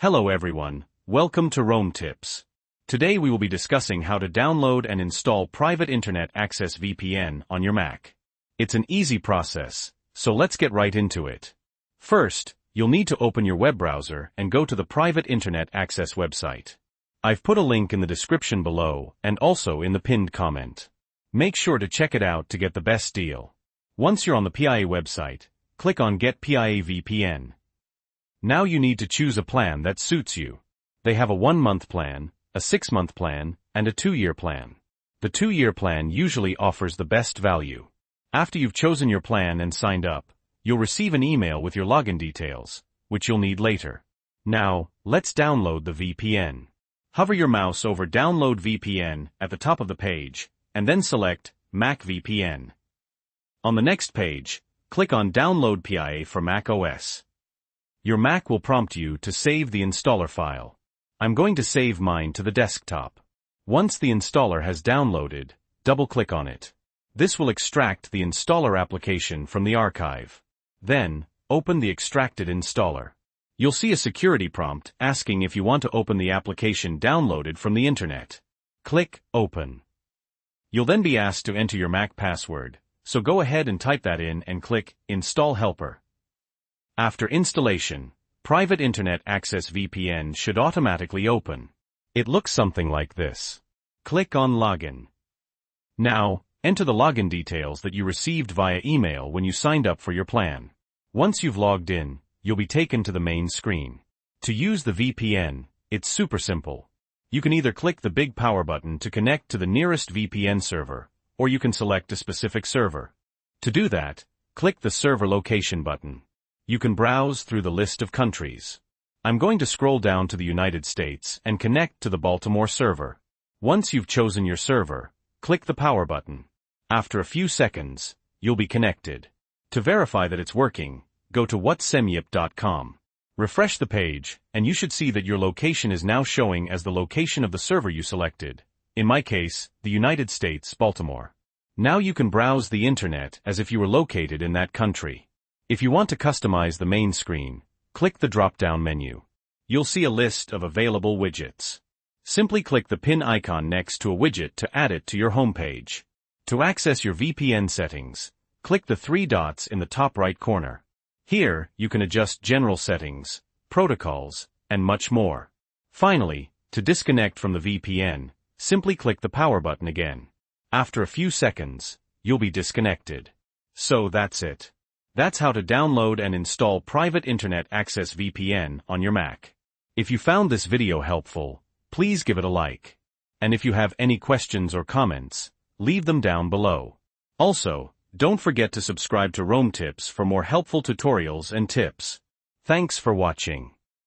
Hello everyone, welcome to Rome Tips. Today we will be discussing how to download and install Private Internet Access VPN on your Mac. It's an easy process, so let's get right into it. First, you'll need to open your web browser and go to the Private Internet Access website. I've put a link in the description below and also in the pinned comment. Make sure to check it out to get the best deal. Once you're on the PIA website, click on Get PIA VPN. Now you need to choose a plan that suits you. They have a 1-month plan, a 6-month plan, and a 2-year plan. The 2-year plan usually offers the best value. After you've chosen your plan and signed up, you'll receive an email with your login details, which you'll need later. Now, let's download the VPN. Hover your mouse over Download VPN at the top of the page, and then select Mac VPN. On the next page, click on Download PIA for Mac OS. Your Mac will prompt you to save the installer file. I'm going to save mine to the desktop. Once the installer has downloaded, double-click on it. This will extract the installer application from the archive. Then, open the extracted installer. You'll see a security prompt asking if you want to open the application downloaded from the internet. Click Open. You'll then be asked to enter your Mac password, so go ahead and type that in and click Install Helper. After installation, Private Internet Access VPN should automatically open. It looks something like this. Click on Login. Now, enter the login details that you received via email when you signed up for your plan. Once you've logged in, you'll be taken to the main screen. To use the VPN, it's super simple. You can either click the big power button to connect to the nearest VPN server, or you can select a specific server. To do that, click the Server Location button. You can browse through the list of countries. I'm going to scroll down to the United States and connect to the Baltimore server. Once you've chosen your server, click the power button. After a few seconds, you'll be connected. To verify that it's working, go to whatsemyip.com. Refresh the page, and you should see that your location is now showing as the location of the server you selected. In my case, the United States, Baltimore. Now you can browse the internet as if you were located in that country. If you want to customize the main screen, click the drop-down menu. You'll see a list of available widgets. Simply click the pin icon next to a widget to add it to your homepage. To access your VPN settings, click the 3 dots in the top right corner. Here, you can adjust general settings, protocols, and much more. Finally, to disconnect from the VPN, simply click the power button again. After a few seconds, you'll be disconnected. So that's it. That's how to download and install Private Internet Access VPN on your Mac. If you found this video helpful, please give it a like. And if you have any questions or comments, leave them down below. Also, don't forget to subscribe to Rome Tips for more helpful tutorials and tips. Thanks for watching.